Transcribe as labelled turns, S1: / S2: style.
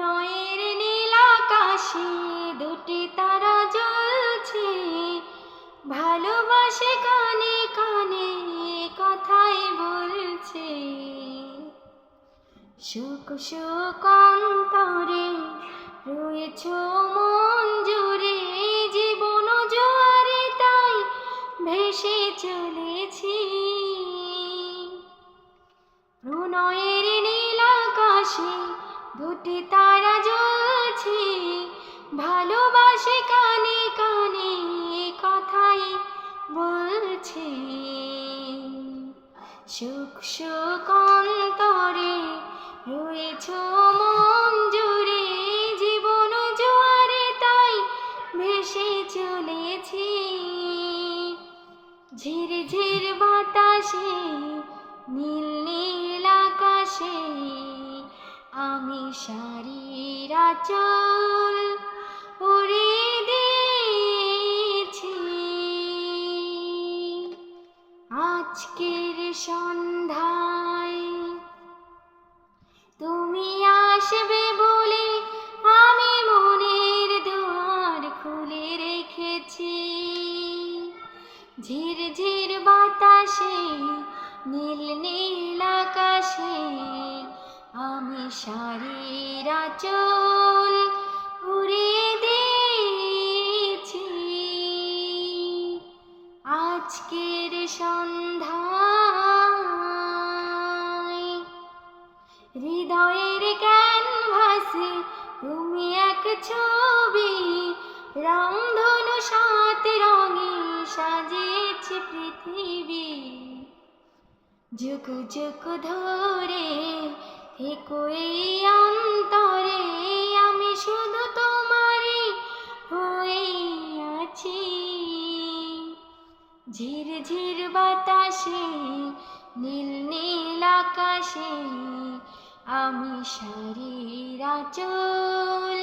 S1: প্রণয়ের নীল আকাশে দুটি তারা জ্বলছে, ভালোবাসে কানে কানে কথাই বলছে। সুখ সুখ অন্তরে রয়েছ মন জুড়ে, জীবন জোয়ারে তাই ভেসে চলেছি। প্রণয়ের নীল আকাশে দুটি তারা জ্বলছে, ভালোবাসে কানে কানে কথাই বলছে। সুখ সুখ অন্তরে রয়েছ মন জুড়ে, জীবন জোয়ারে তাই ভেসে চলেছি। ঝির ঝির বাতাসে নীল নীল আকাশে আমি শাড়ির আঁচল উড়িয়ে দিয়েছি। আজকের সন্ধ্যায় তুমি আসবে বলে আমি মনের দুয়ার খুলে রেখেছি। ঝির ঝির বাতাসে নীল নীল আকাশে আমি শাড়ির আঁচল উড়িয়ে দিয়েছি। আজকের সন্ধ্যায় হৃদয়ের ক্যানভাসে তুমি এক ছবি, রংধনু সাত রঙে সাজিয়েছে পৃথিবী। যুগ যুগ ধরে থেকো এই অন্তরে, আমি শুধু তোমারই হয়ে আছি। ঝির ঝির বাতাসে নীল নীল আকাশে আমি শাড়ির আঁচল